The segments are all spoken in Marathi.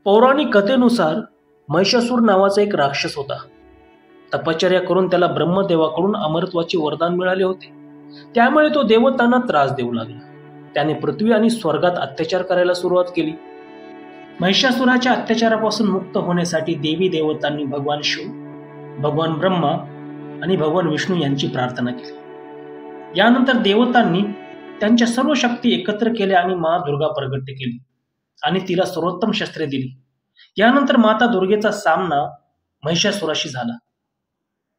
पौराणिक कथेनुसार महिषासूर नावाचा एक राक्षस होता. तपश्चर्या करून त्याला ब्रह्मदेवाकडून अमरत्वाचे वरदान मिळाले होते. त्यामुळे तो देवतांना त्रास देऊ लागला. त्याने पृथ्वी आणि स्वर्गात अत्याचार करायला सुरुवात केली. महिषासुराच्या अत्याचारापासून मुक्त होण्यासाठी देवी देवतांनी भगवान शिव, भगवान ब्रह्मा आणि भगवान विष्णू यांची प्रार्थना केली. यानंतर देवतांनी त्यांच्या सर्व शक्ती एकत्र केल्या आणि माता दुर्गा प्रगट केली आणि तिला सर्वोत्तम शस्त्रे दिली. यानंतर माता दुर्गेचा सामना महिषासुराशी झाला.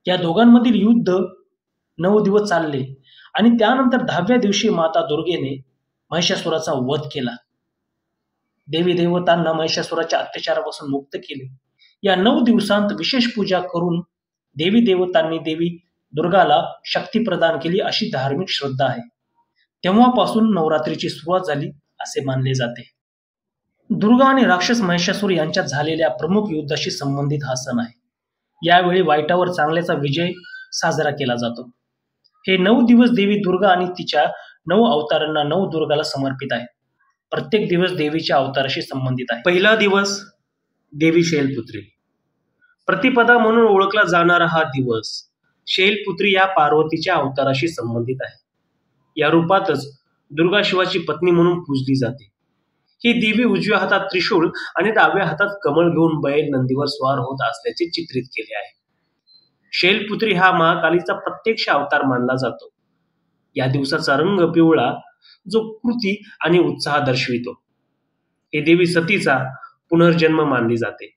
या दोघांमधील युद्ध 9 दिवस चालले आणि त्यानंतर 10व्या दिवशी माता दुर्गेने महिषासुराचा वध केला. देवी देवतांना महिषासुराच्या अत्याचारापासून मुक्त केले. या 9 दिवसांत विशेष पूजा करून देवी देवतांनी देवी दुर्गाला शक्ती प्रदान केली अशी धार्मिक श्रद्धा आहे. तेव्हापासून नवरात्रीची सुरुवात झाली असे मानले जाते. दुर्गा आणि राक्षस महिषासूर यांच्यात झालेल्या प्रमुख युद्धाशी संबंधित हा सण आहे. यावेळी वाईटावर चांगल्याचा विजय साजरा केला जातो. हे 9 दिवस देवी दुर्गा आणि तिच्या 9 अवतारांना नवदुर्गाला समर्पित आहे. प्रत्येक दिवस देवीच्या अवताराशी संबंधित आहे. पहिला दिवस देवी शैलपुत्री. प्रतिपदा म्हणून ओळखला जाणारा हा दिवस शैलपुत्री या पार्वतीच्या अवताराशी संबंधित आहे. या रूपातच दुर्गा शिवाची पत्नी म्हणून पूजली जाते. ही देवी उजव्या हातात त्रिशूळ आणि डाव्या हातात कमळ घेऊन बैल नंदीवर स्वार होत असल्याचे चित्रित केले आहे. शैलपुत्री हा महाकालीचा प्रत्यक्ष अवतार मानला जातो. या दिवसाचा रंग पिवळा, जो कृती आणि उत्साह दर्शवितो. ही देवी सतीचा पुनर्जन्म मानली जाते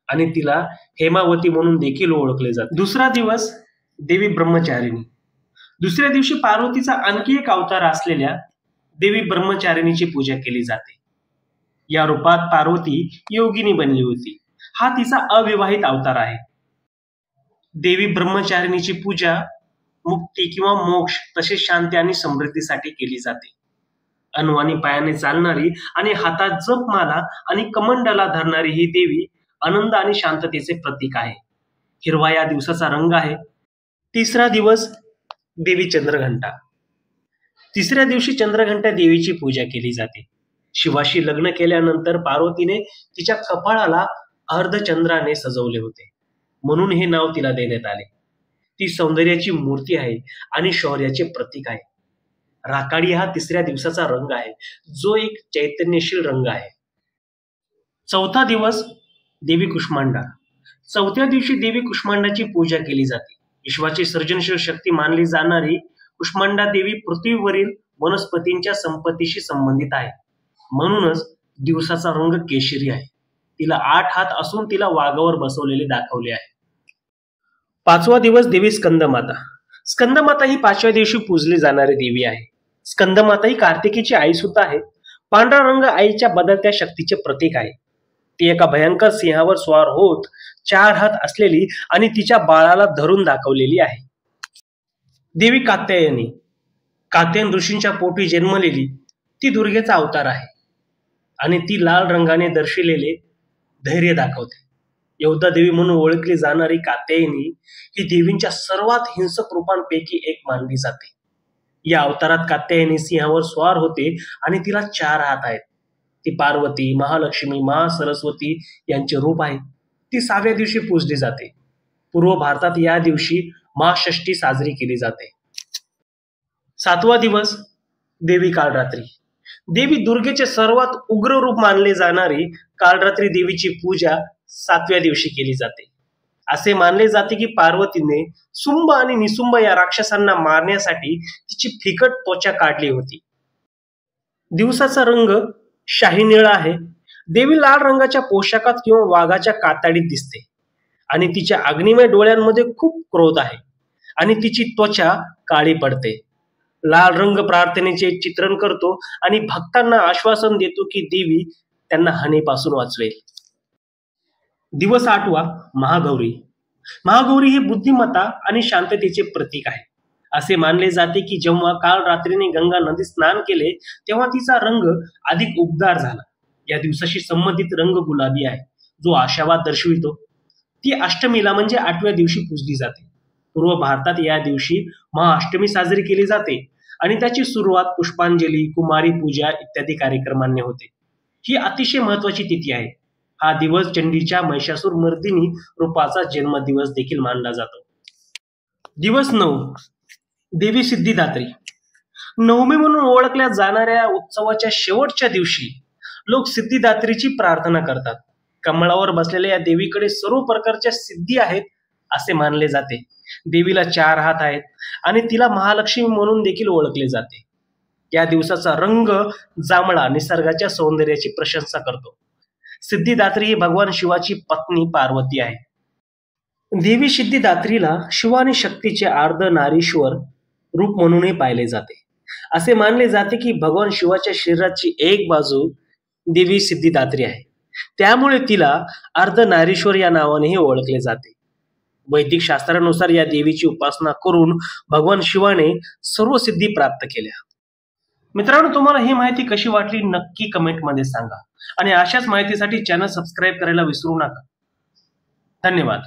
आणि तिला हेमावती म्हणून देखील ओळखले जाते. दुसरा दिवस देवी ब्रह्मचारिणी. दुसऱ्या दिवशी पार्वतीचा आणखी एक अवतार असलेल्या देवी ब्रह्मचारिणीची पूजा केली जाते. या रूपात पार्वती योगिनी बनली होती. हा तिचा अविवाहित अवतार आहे. देवी ब्रह्मचारिणीची पूजा मुक्ती किंवा मोक्ष तसेच शांती आणि समृद्धीसाठी केली जाते. अनवाणी पायाने चालणारी आणि हातात जपमाला आणि कमंडला धरणारी ही देवी आनंद आणि शांततेचे प्रतीक आहे. हिरवा या दिवसाचा रंग आहे. तिसरा दिवस देवी चंद्रघंटा. तिसऱ्या दिवशी चंद्रघंटा देवीची पूजा केली जाते. शिवाशी लग्न केल्यानंतर पार्वतीने तिच्या कपाळाला अर्धचंद्राने सजवले होते, म्हणून हे नाव तिला देण्यात आले. ती सौंदर्याची मूर्ती आहे आणि शौर्याचे प्रतीक आहे. राखाडी हा तिसऱ्या दिवसाचा रंग आहे, जो एक चैतन्यशील रंग आहे. चौथा दिवस देवी कुष्मांडा. चौथ्या दिवशी देवी कुष्मांडाची पूजा केली जाते. विश्वाची सर्जनशील शक्ती मानली जाणारी कुष्मांडा देवी पृथ्वीवरील वनस्पतींच्या संपत्तीशी संबंधित आहे. म्हणूनच दिवसाचा रंग केशरी आहे. तिला 8 हात असून तिला वाघावर बसवलेले दाखवले आहे. पाचवा दिवस देवी स्कंदमाता. स्कंदमाता ही 5व्या दिवशी पूजली जाणारी देवी आहे. स्कंदमाता ही कार्तिकीची आई सुद्धा आहे. पांढरा रंग आईच्या बदलत्या शक्तीचे प्रतीक आहे. ती एका भयंकर सिंहावर स्वार होत 4 हात असलेली आणि तिच्या बाळाला धरून दाखवलेली आहे. देवी कात्यायनी. कात्यायन ऋषींच्या पोटी जन्मलेली ती दुर्गेचा अवतार आहे आणि ती लाल रंगाने दर्शविलेले धैर्य दाखवते. योद्धा देवी म्हणून ओळखली जाणारी कात्यायनी ही देवींच्या सर्वात हिंसक रूपांपैकी एक मानली जाते. या अवतारात कात्यायनी सिंहावर स्वार होते आणि तिला 4 हात आहेत. ती पार्वती, महालक्ष्मी, महासरस्वती यांचे रूप आहे. ती 6व्या दिवशी पूजली जाते. पूर्व भारतात या दिवशी महाषष्ठी साजरी केली जाते. 7वा दिवस देवी कालरात्री. देवी दुर्गेचे सर्वात उग्र रूप मानले जाणारी कालरात्री देवीची पूजा 7व्या दिवशी केली जाते. असे मानले जाते की पार्वतीने सुंब आणि निसुंब या राक्षसांना मारण्यासाठी तिची फिकट त्वचा काढली होती. दिवसाचा रंग शाही निळा आहे. देवी लाल रंगाच्या पोशाखात किंवा वाघाच्या कातडीत दिसते आणि तिच्या अग्निमय डोळ्यांमध्ये खूप क्रोध आहे आणि तिची त्वचा काळी पडते. लाल रंग प्रार्थनेचे चित्रण करतो आणि भक्तांना आश्वासन देतो की देवी त्यांना हानीपासून वाचवेल. दिवस 8वा महागौरी. महागौरी ही बुद्धिमत्ता आणि शांततेचे प्रतीक आहे. असे मानले जाते की जेव्हा काल रात्रीने गंगा नदीत स्नान केले तेव्हा तिचा रंग अधिक उबदार झाला. या दिवसाशी संबंधित रंग गुलाबी आहे, जो आशावाद दर्शवितो. ती अष्टमीला म्हणजे 8व्या दिवशी पूजली जाते. पूर्व भारतात या दिवशी महाअष्टमी साजरी केली जाते आणि त्याची सुरुवात पुष्पांजली, कुमारी पूजा इत्यादी कार्यक्रमांनी होते. ही अतिशय महत्वाची तिथी आहे. हा दिवस चंडीच्या महिषासूर मर्दिनी रूपाचा जन्मदिवस देखील मानला जातो. दिवस 9, देवी सिद्धिदात्री. नवमी म्हणून ओळखल्या जाणाऱ्या उत्सवाच्या शेवटच्या दिवशी लोक सिद्धिदात्रीची प्रार्थना करतात. कमळावर बसलेल्या या देवीकडे सर्व प्रकारच्या सिद्धी आहेत असे मानले जाते. देवीला 4 हात आहेत आणि तिला महालक्ष्मी म्हणून देखील ओळखले जाते. या दिवसाचा रंग जांभळा निसर्गाच्या सौंदर्याची प्रशंसा करतो. सिद्धिदात्री ही भगवान शिवाची पत्नी पार्वती आहे. देवी सिद्धिदात्रीला शिव आणि शक्तीचे अर्धनारीश्वर रूप म्हणूनही पाहिले जाते. असे मानले जाते की भगवान शिवाच्या शरीराची एक बाजू देवी सिद्धिदात्री आहे, त्यामुळे तिला अर्धनारीश्वर या नावानेही ओळखले जाते. वैदिक शास्त्रानुसार या देवीची उपासना करून भगवान शिवाने सर्व सिद्धी प्राप्त केल्या. मित्रांनो, तुम्हाला ही माहिती कशी वाटली नक्की कमेंटमध्ये सांगा आणि अशाच माहितीसाठी चॅनल सबस्क्राईब करायला विसरू नका. धन्यवाद.